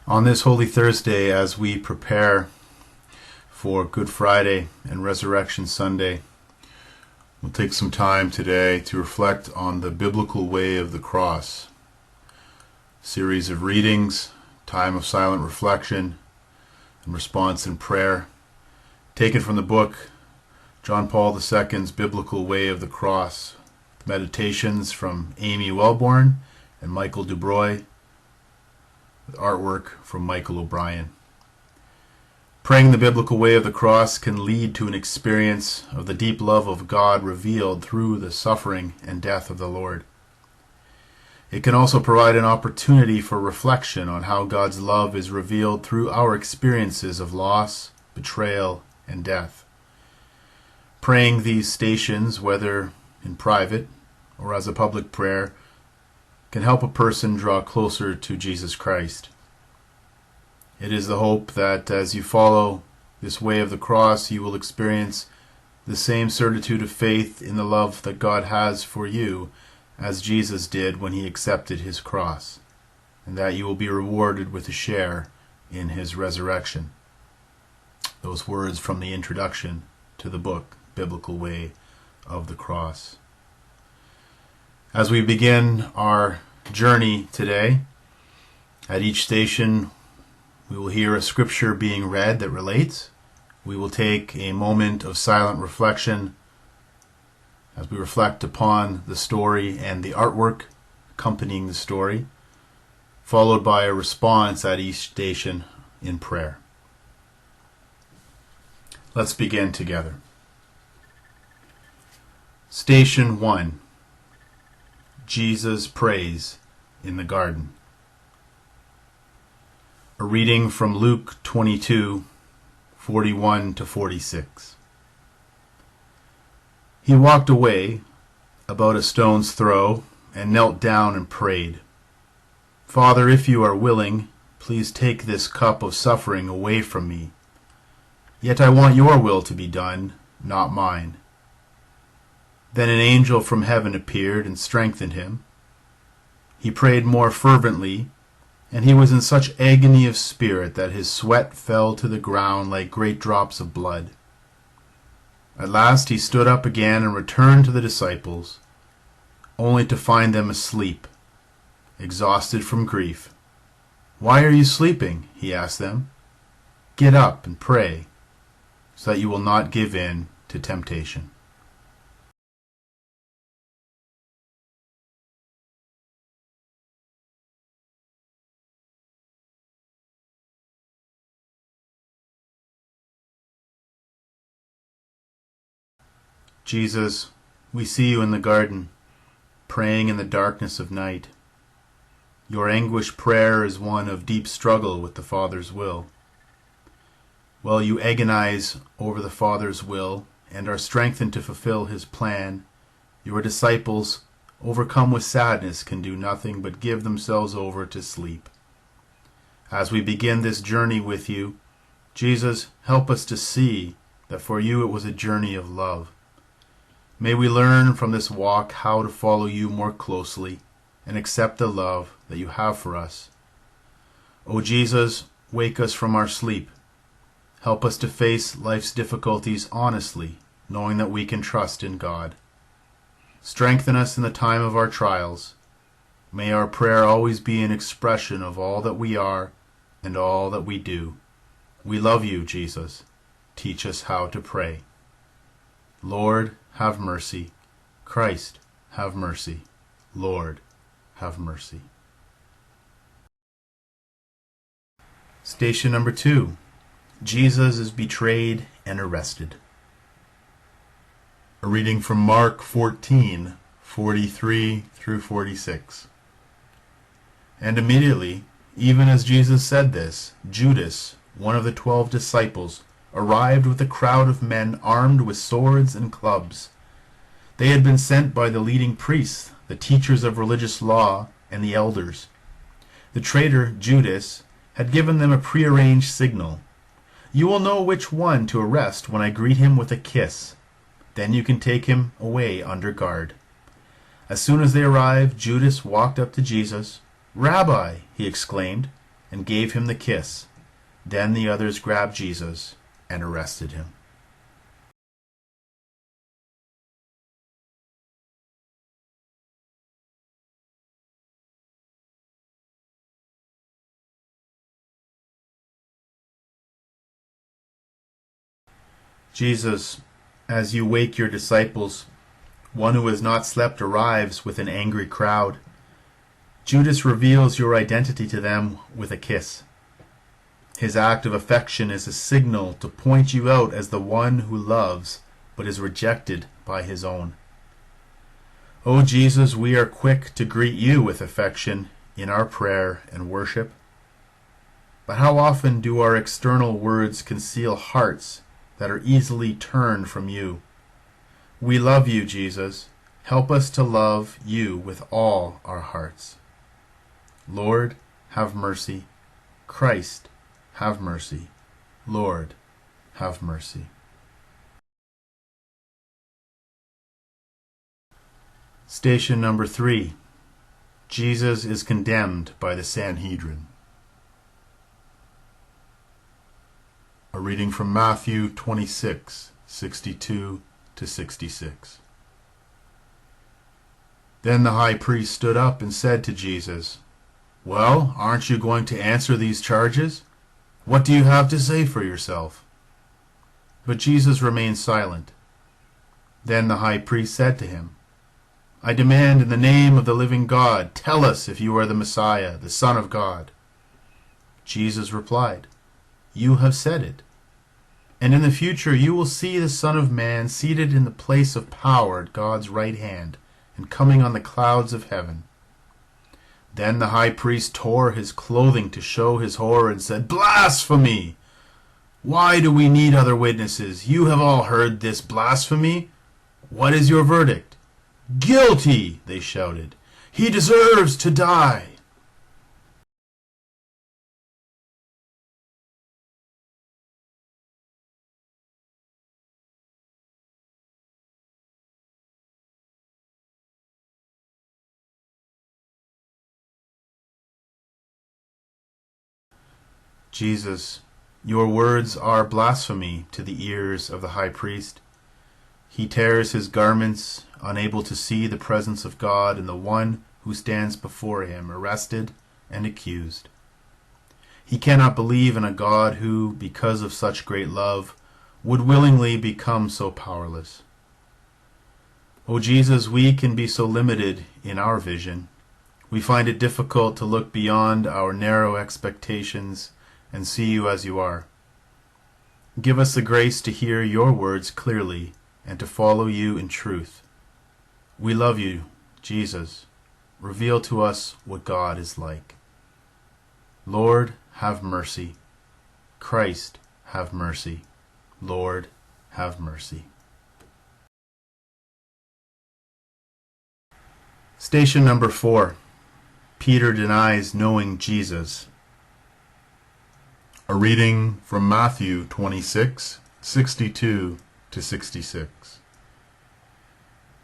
On this Holy Thursday, as we prepare for Good Friday and Resurrection Sunday, we'll take some time today to reflect on the biblical way of the cross. Series of readings, time of silent reflection, and response in prayer, taken from the book John Paul II's Biblical Way of the Cross, meditations from Amy Wellborn and Michael Dubruiel, with artwork from Michael O'Brien. Praying the biblical way of the cross can lead to an experience of the deep love of God revealed through the suffering and death of the Lord. It can also provide an opportunity for reflection on how God's love is revealed through our experiences of loss, betrayal, and death. Praying these stations, whether in private or as a public prayer, can help a person draw closer to Jesus Christ. It is the hope that as you follow this way of the cross, you will experience the same certitude of faith in the love that God has for you as Jesus did when he accepted his cross, and that you will be rewarded with a share in his resurrection. Those words from the introduction to the book, Biblical Way of the Cross. As we begin our journey today, at each station we will hear a scripture being read that relates. We will take a moment of silent reflection as we reflect upon the story and the artwork accompanying the story, followed by a response at each station in prayer. Let's begin together. Station 1. Jesus prays in the garden. A reading from Luke 22:41-46. He walked away about a stone's throw and knelt down and prayed, "Father, if you are willing, please take this cup of suffering away from me. Yet I want your will to be done, not mine." Then an angel from heaven appeared and strengthened him. He prayed more fervently, and he was in such agony of spirit that his sweat fell to the ground like great drops of blood. At last he stood up again and returned to the disciples, only to find them asleep, exhausted from grief. "Why are you sleeping?" he asked them. "Get up and pray, so that you will not give in to temptation." Jesus, we see you in the garden, praying in the darkness of night. Your anguished prayer is one of deep struggle with the Father's will. While you agonize over the Father's will and are strengthened to fulfill his plan, your disciples, overcome with sadness, can do nothing but give themselves over to sleep. As we begin this journey with you, Jesus, help us to see that for you it was a journey of love. May we learn from this walk how to follow you more closely and accept the love that you have for us. O Jesus, wake us from our sleep. Help us to face life's difficulties honestly, knowing that we can trust in God. Strengthen us in the time of our trials. May our prayer always be an expression of all that we are and all that we do. We love you, Jesus. Teach us how to pray. Lord, have mercy. Christ, have mercy. Lord, have mercy. Station number 2. Jesus is betrayed and arrested. A reading from Mark 14:43-46. And immediately, even as Jesus said this, Judas, one of the 12 disciples, arrived with a crowd of men armed with swords and clubs. They had been sent by the leading priests, the teachers of religious law, and the elders. The traitor, Judas, had given them a prearranged signal. "You will know which one to arrest when I greet him with a kiss. Then you can take him away under guard." As soon as they arrived, Judas walked up to Jesus. "Rabbi," he exclaimed, and gave him the kiss. Then the others grabbed Jesus and arrested him. Jesus, as you wake your disciples, one who has not slept arrives with an angry crowd. Judas reveals your identity to them with a kiss. His act of affection is a signal to point you out as the one who loves but is rejected by his own. O Jesus, we are quick to greet you with affection in our prayer and worship. But how often do our external words conceal hearts that are easily turned from you? We love you, Jesus. Help us to love you with all our hearts. Lord, have mercy. Christ, have mercy. Lord, have mercy. Station number 3. Jesus is condemned by the Sanhedrin. A reading from Matthew 26:62 to 66. Then the high priest stood up and said to Jesus, "Well, aren't you going to answer these charges? What do you have to say for yourself?" But Jesus remained silent. Then the high priest said to him, "I demand in the name of the living God, tell us if you are the Messiah, the Son of God." Jesus replied, "You have said it. And in the future you will see the Son of Man seated in the place of power at God's right hand and coming on the clouds of heaven." Then the high priest tore his clothing to show his horror and said, "Blasphemy! Why do we need other witnesses? You have all heard this blasphemy. What is your verdict?" "Guilty!" they shouted. "He deserves to die." Jesus, your words are blasphemy to the ears of the high priest. He tears his garments, unable to see the presence of God and the one who stands before him, arrested and accused. He cannot believe in a God who, because of such great love, would willingly become so powerless. O Jesus, we can be so limited in our vision. We find it difficult to look beyond our narrow expectations and see you as you are. Give us the grace to hear your words clearly and to follow you in truth. We love you, Jesus. Reveal to us what God is like. Lord, have mercy. Christ, have mercy. Lord, have mercy. Station number 4. Peter denies knowing Jesus. A reading from Matthew 26:62 to 66.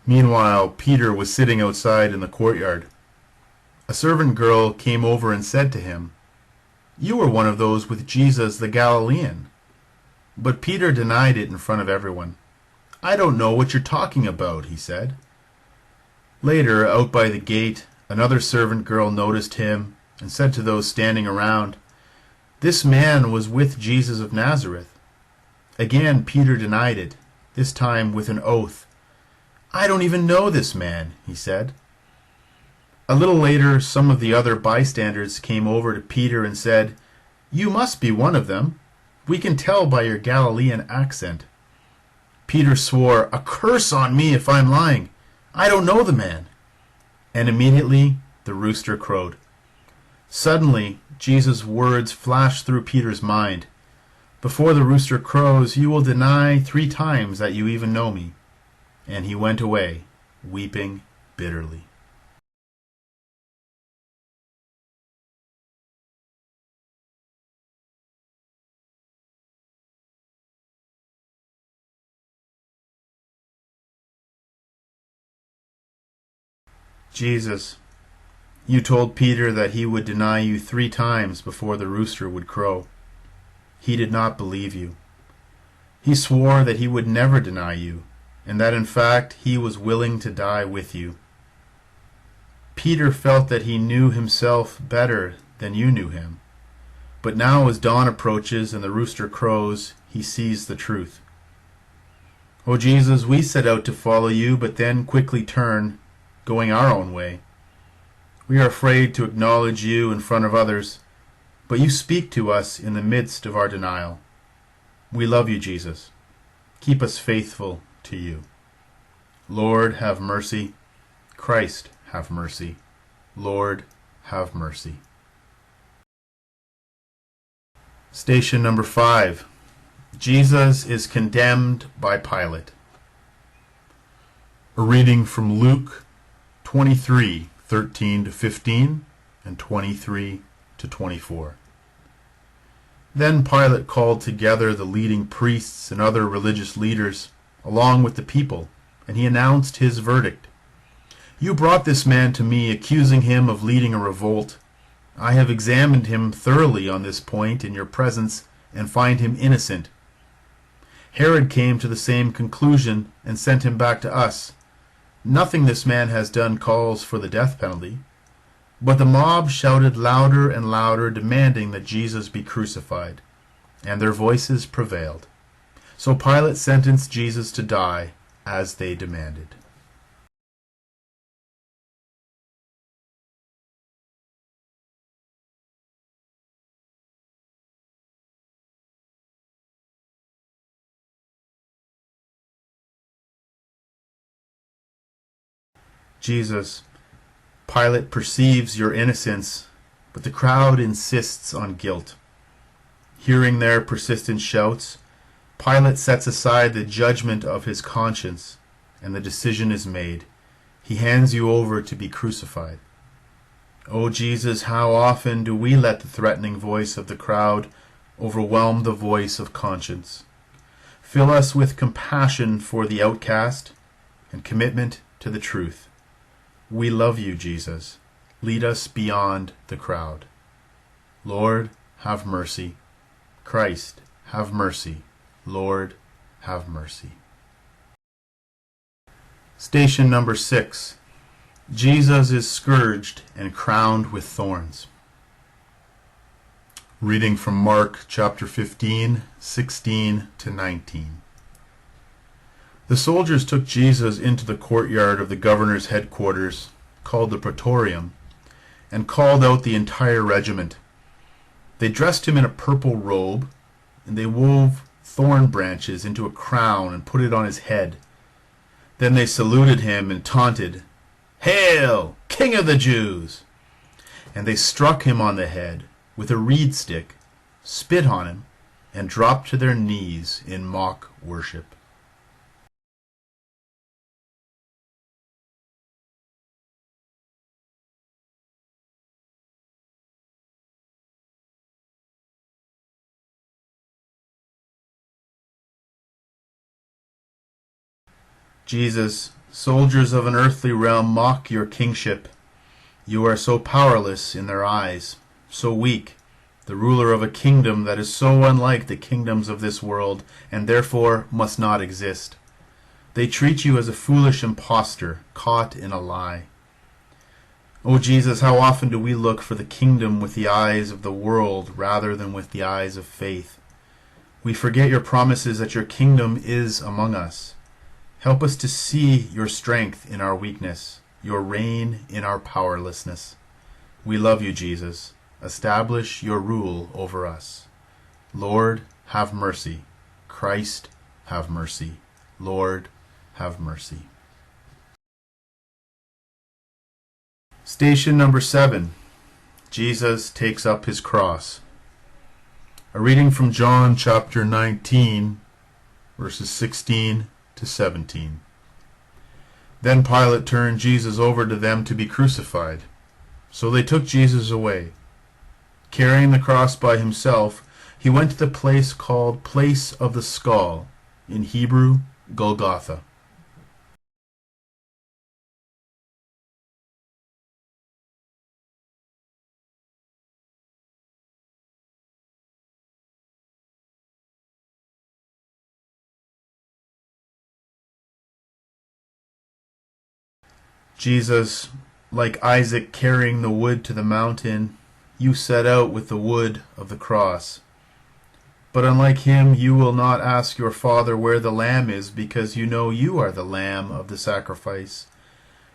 Meanwhile, Peter was sitting outside in the courtyard. A servant girl came over and said to him, "You were one of those with Jesus the Galilean." But Peter denied it in front of everyone. "I don't know what you're talking about," he said. Later, out by the gate, another servant girl noticed him and said to those standing around, "This man was with Jesus of Nazareth." Again, Peter denied it, this time with an oath. "I don't even know this man," he said. A little later, some of the other bystanders came over to Peter and said, "You must be one of them. We can tell by your Galilean accent." Peter swore, "A curse on me if I'm lying. I don't know the man." And immediately the rooster crowed. Suddenly, Jesus' words flashed through Peter's mind. "Before the rooster crows, you will deny 3 times that you even know me." And he went away, weeping bitterly. Jesus, You told Peter that he would deny you 3 times before the rooster would crow. He did not believe you. He swore that he would never deny you, and that in fact he was willing to die with you. Peter felt that he knew himself better than you knew him. But now as dawn approaches and the rooster crows, he sees the truth. O Jesus, we set out to follow you, but then quickly turn, going our own way. We are afraid to acknowledge you in front of others, but you speak to us in the midst of our denial. We love you, Jesus. Keep us faithful to you. Lord, have mercy. Christ, have mercy. Lord, have mercy. Station number 5. Jesus is condemned by Pilate. A reading from Luke 23:13-15 and 23-24. Then Pilate called together the leading priests and other religious leaders, along with the people, and he announced his verdict. You brought this man to me, accusing him of leading a revolt. I have examined him thoroughly on this point in your presence and find him innocent. Herod came to the same conclusion and sent him back to us. Nothing this man has done calls for the death penalty. But the mob shouted louder and louder, demanding that Jesus be crucified, and their voices prevailed. So Pilate sentenced Jesus to die, as they demanded. Jesus, Pilate perceives your innocence, but the crowd insists on guilt. Hearing their persistent shouts, Pilate sets aside the judgment of his conscience, and the decision is made. He hands you over to be crucified. O Jesus, how often do we let the threatening voice of the crowd overwhelm the voice of conscience? Fill us with compassion for the outcast and commitment to the truth. We love you, Jesus. Lead us beyond the crowd. Lord, have mercy. Christ, have mercy. Lord, have mercy. Station number 6. Jesus is scourged and crowned with thorns. Reading from Mark chapter 15, 16-19. The soldiers took Jesus into the courtyard of the governor's headquarters, called the Praetorium, and called out the entire regiment. They dressed him in a purple robe, and they wove thorn branches into a crown and put it on his head. Then they saluted him and taunted, "Hail, King of the Jews!" And they struck him on the head with a reed stick, spit on him, and dropped to their knees in mock worship. Jesus, soldiers of an earthly realm mock your kingship. You are so powerless in their eyes, so weak, the ruler of a kingdom that is so unlike the kingdoms of this world, and therefore must not exist. They treat you as a foolish impostor caught in a lie. O Jesus, how often do we look for the kingdom with the eyes of the world rather than with the eyes of faith? We forget your promises that your kingdom is among us. Help us to see your strength in our weakness, your reign in our powerlessness. We love you, Jesus. Establish your rule over us. Lord, have mercy. Christ, have mercy. Lord, have mercy. Station number 7. Jesus takes up his cross. A reading from John chapter 19, verses 16-17. Then Pilate turned Jesus over to them to be crucified. So they took Jesus away. Carrying the cross by himself, he went to the place called Place of the Skull, in Hebrew, Golgotha. Jesus, like Isaac carrying the wood to the mountain, you set out with the wood of the cross. But unlike him, you will not ask your Father where the lamb is, because you know you are the lamb of the sacrifice.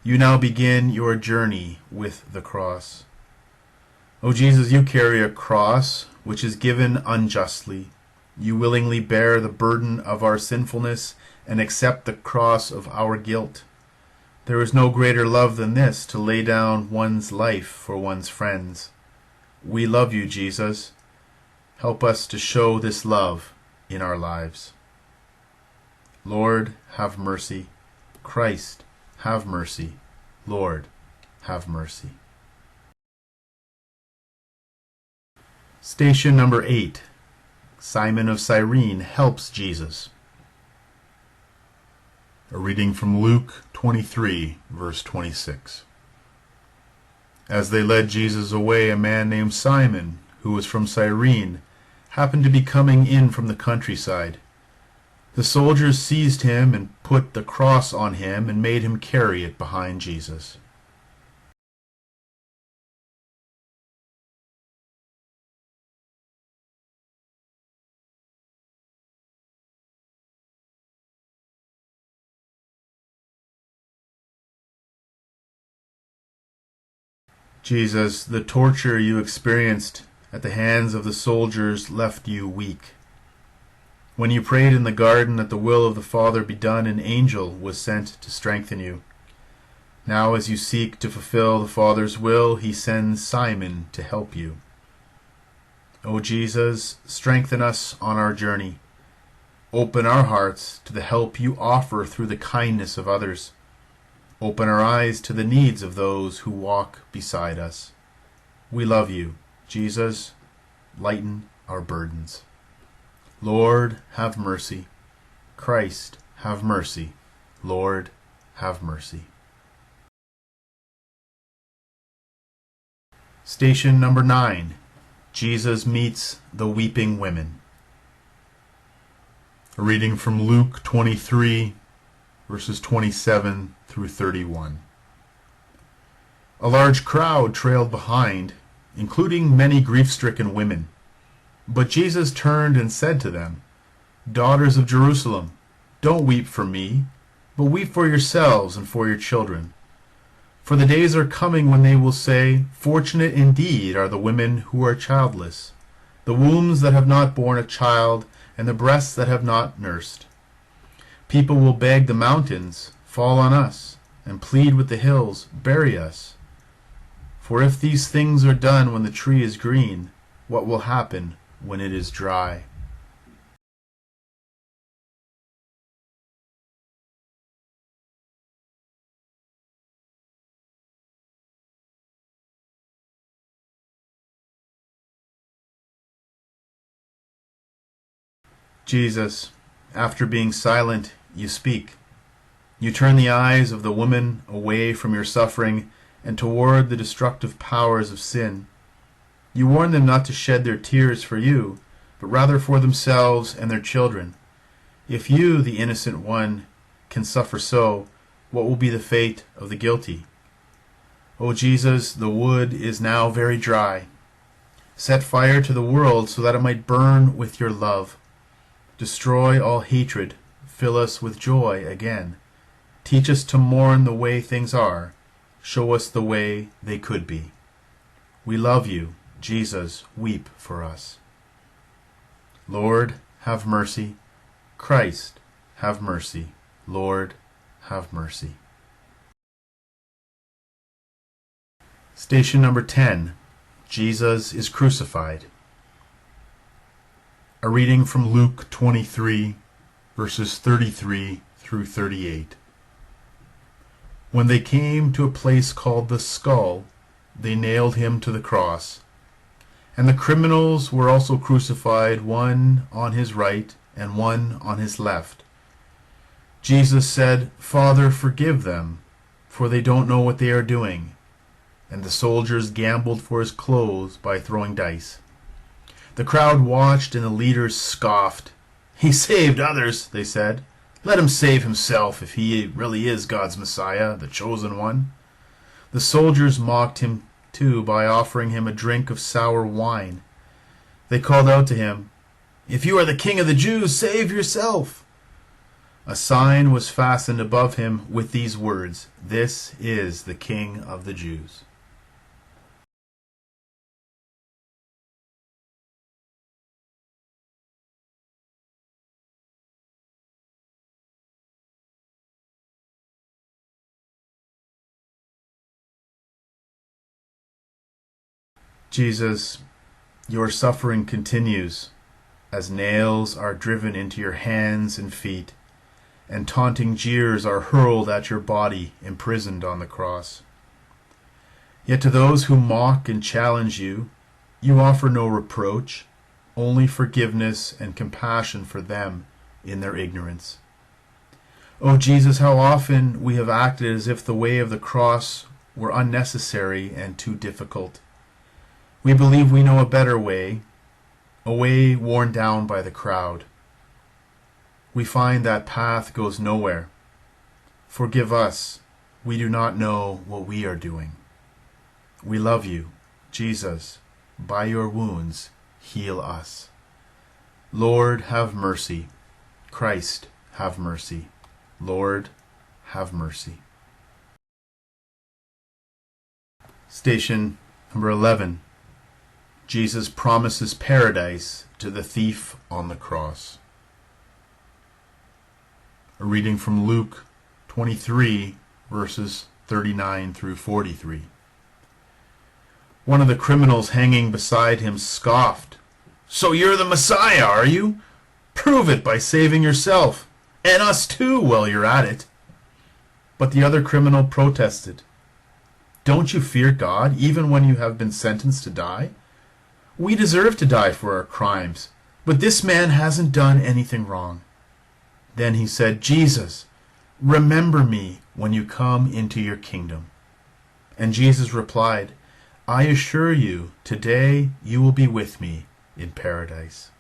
You now begin your journey with the cross. O Jesus, you carry a cross which is given unjustly. You willingly bear the burden of our sinfulness and accept the cross of our guilt. There is no greater love than this, to lay down one's life for one's friends. We love you, Jesus. Help us to show this love in our lives. Lord, have mercy. Christ, have mercy. Lord, have mercy. Station number 8. Simon of Cyrene helps Jesus. A reading from Luke 23, verse 26. As they led Jesus away, a man named Simon, who was from Cyrene, happened to be coming in from the countryside. The soldiers seized him and put the cross on him and made him carry it behind Jesus. Jesus, the torture you experienced at the hands of the soldiers left you weak. When you prayed in the garden that the will of the Father be done, an angel was sent to strengthen you. Now, as you seek to fulfill the Father's will, he sends Simon to help you. O Jesus, strengthen us on our journey. Open our hearts to the help you offer through the kindness of others. Open our eyes to the needs of those who walk beside us. We love you, Jesus. Lighten our burdens. Lord, have mercy. Christ, have mercy. Lord, have mercy. Station number 9. Jesus meets the weeping women. A reading from Luke 23, verses 27 through 31. A large crowd trailed behind, including many grief-stricken women. But Jesus turned and said to them, "Daughters of Jerusalem, don't weep for me, but weep for yourselves and for your children. For the days are coming when they will say, 'Fortunate indeed are the women who are childless, the wombs that have not borne a child, and the breasts that have not nursed.' People will beg the mountains, 'Fall on us,' and plead with the hills, 'Bury us.' For if these things are done when the tree is green, what will happen when it is dry?" Jesus, after being silent, you speak. You turn the eyes of the women away from your suffering and toward the destructive powers of sin. You warn them not to shed their tears for you, but rather for themselves and their children. If you, the innocent one, can suffer so, what will be the fate of the guilty? O Jesus, the wood is now very dry. Set fire to the world so that it might burn with your love. Destroy all hatred. Fill us with joy again. Teach us to mourn the way things are. Show us the way they could be. We love you. Jesus, weep for us. Lord, have mercy. Christ, have mercy. Lord, have mercy. Station number 10. Jesus is crucified. A reading from Luke 23, verses 33 through 38. When they came to a place called the Skull, they nailed him to the cross. And the criminals were also crucified, one on his right and one on his left. Jesus said, "Father, forgive them, for they don't know what they are doing." And the soldiers gambled for his clothes by throwing dice. The crowd watched and the leaders scoffed. "He saved others," they said. Let him save himself if he really is God's Messiah, the chosen one." The soldiers mocked him too by offering him a drink of sour wine. They called out to him, "If you are the king of the Jews, save yourself." A sign was fastened above him with these words, "This is the King of the Jews." Jesus, your suffering continues as nails are driven into your hands and feet, and taunting jeers are hurled at your body imprisoned on the cross. Yet to those who mock and challenge you, you offer no reproach, only forgiveness and compassion for them in their ignorance. O Jesus, how often we have acted as if the way of the cross were unnecessary and too difficult. We believe we know a better way, a way worn down by the crowd. We find that path goes nowhere. Forgive us, we do not know what we are doing. We love you, Jesus. By your wounds, heal us. Lord, have mercy. Christ, have mercy. Lord, have mercy. Station number 11. Jesus promises paradise to the thief on the cross. A reading from Luke 23, verses 39 through 43. One of the criminals hanging beside him scoffed, "So you're the Messiah, are you? Prove it by saving yourself, and us too while you're at it." But the other criminal protested, "Don't you fear God even when you have been sentenced to die? We deserve to die for our crimes, but this man hasn't done anything wrong." Then he said, "Jesus, remember me when you come into your kingdom." And Jesus replied, "I assure you, today you will be with me in paradise."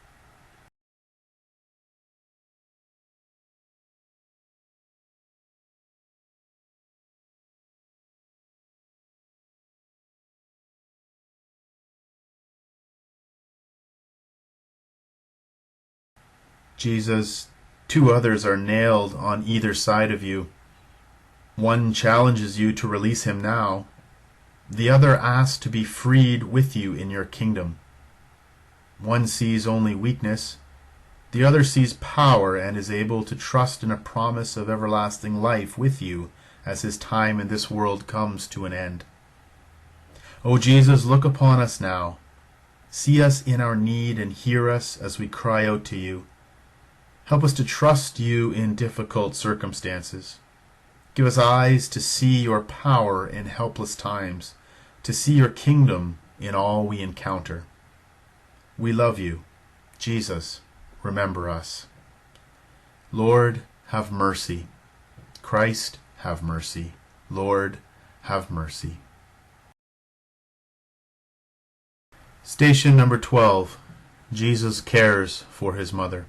Jesus, two others are nailed on either side of you. One challenges you to release him now. The other asks to be freed with you in your kingdom. One sees only weakness. The other sees power and is able to trust in a promise of everlasting life with you as his time in this world comes to an end. O Jesus, look upon us now. See us in our need and hear us as we cry out to you. Help us to trust you in difficult circumstances. Give us eyes to see your power in helpless times, to see your kingdom in all we encounter. We love you. Jesus, remember us. Lord, have mercy. Christ, have mercy. Lord, have mercy. Station number 12. Jesus cares for his mother.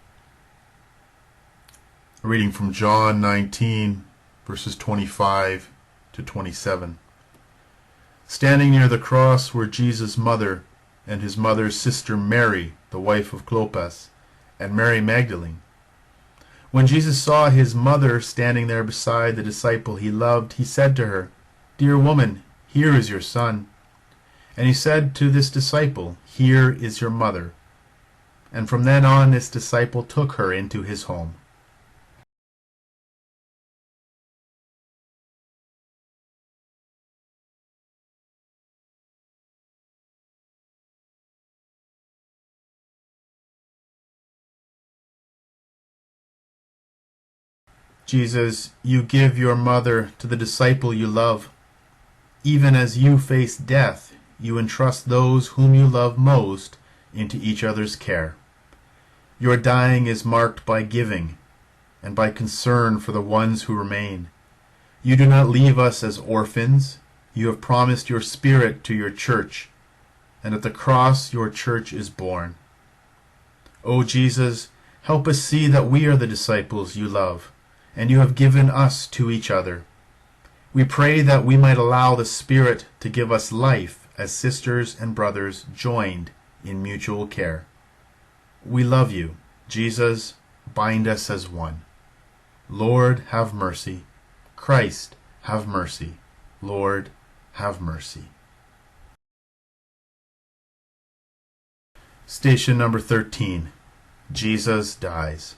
A reading from John 19, verses 25 to 27. Standing near the cross were Jesus' mother and his mother's sister Mary, the wife of Clopas, and Mary Magdalene. When Jesus saw his mother standing there beside the disciple he loved, he said to her, "Dear woman, here is your son." And he said to this disciple, "Here is your mother." And from then on this disciple took her into his home. Jesus, you give your mother to the disciple you love. Even as you face death, you entrust those whom you love most into each other's care. Your dying is marked by giving and by concern for the ones who remain. You do not leave us as orphans. You have promised your Spirit to your church, and at the cross your church is born. O Jesus, help us see that we are the disciples you love, and you have given us to each other. We pray that we might allow the Spirit to give us life as sisters and brothers joined in mutual care. We love you. Jesus, bind us as one. Lord, have mercy. Christ, have mercy. Lord, have mercy. Station number 13. Jesus dies.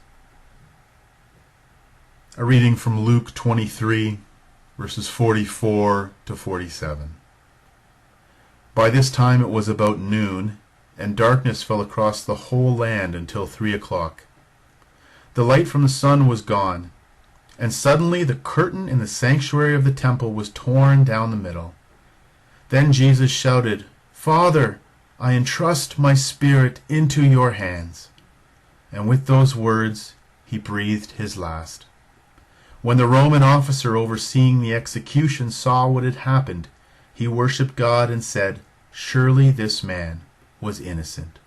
A reading from Luke 23, verses 44 to 47. By this time it was about noon, and darkness fell across the whole land until 3 o'clock. The light from the sun was gone, and suddenly the curtain in the sanctuary of the temple was torn down the middle. Then Jesus shouted, "Father, I entrust my spirit into your hands." And with those words he breathed his last. When the Roman officer overseeing the execution saw what had happened, he worshipped God and said, "Surely this man was innocent."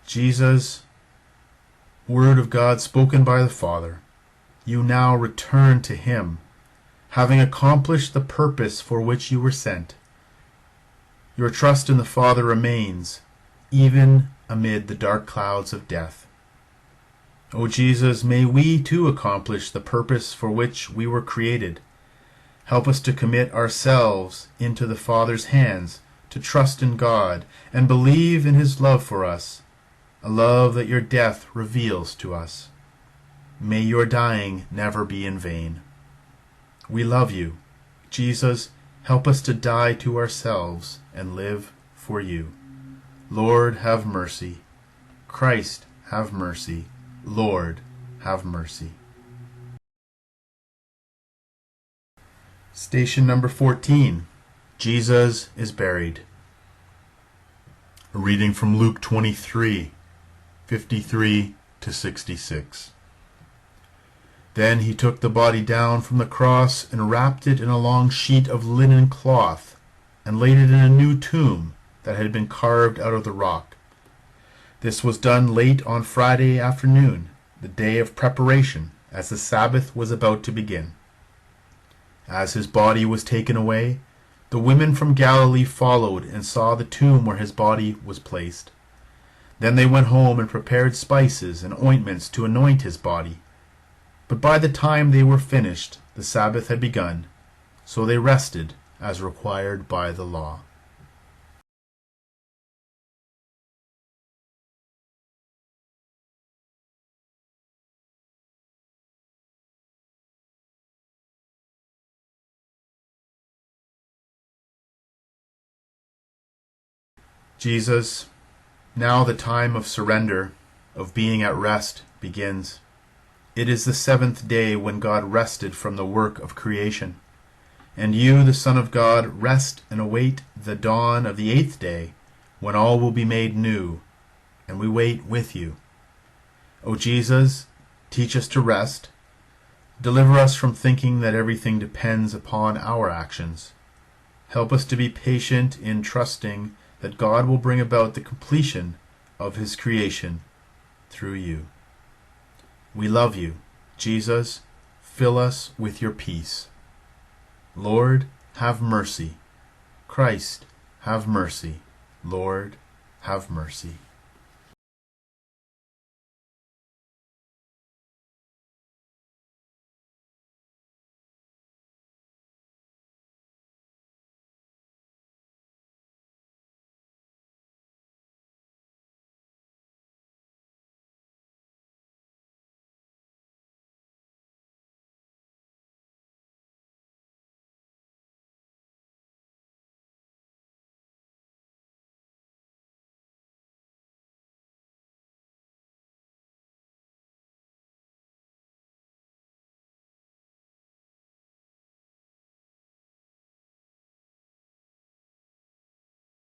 Jesus, Word of God spoken by the Father, you now return to him, having accomplished the purpose for which you were sent. Your trust in the Father remains, even amid the dark clouds of death. O Jesus, may we too accomplish the purpose for which we were created. Help us to commit ourselves into the Father's hands, to trust in God, and believe in his love for us, a love that your death reveals to us. May your dying never be in vain. We love you. Jesus, help us to die to ourselves and live for you. Lord, have mercy. Christ, have mercy. Lord, have mercy. Station number 14. Jesus is buried. A reading from Luke 23, 53 to 66. Then he took the body down from the cross and wrapped it in a long sheet of linen cloth and laid it in a new tomb that had been carved out of the rock. This was done late on Friday afternoon, the day of preparation, as the Sabbath was about to begin. As his body was taken away, the women from Galilee followed and saw the tomb where his body was placed. Then they went home and prepared spices and ointments to anoint his body. But by the time they were finished, the Sabbath had begun, so they rested as required by the law. Jesus, now the time of surrender, of being at rest, begins. It is the seventh day when God rested from the work of creation. And you, the Son of God, rest and await the dawn of the eighth day, when all will be made new, and we wait with you. O Jesus, teach us to rest. Deliver us from thinking that everything depends upon our actions. Help us to be patient in trusting that God will bring about the completion of his creation through you. We love you. Jesus, fill us with your peace. Lord, have mercy. Christ, have mercy. Lord, have mercy.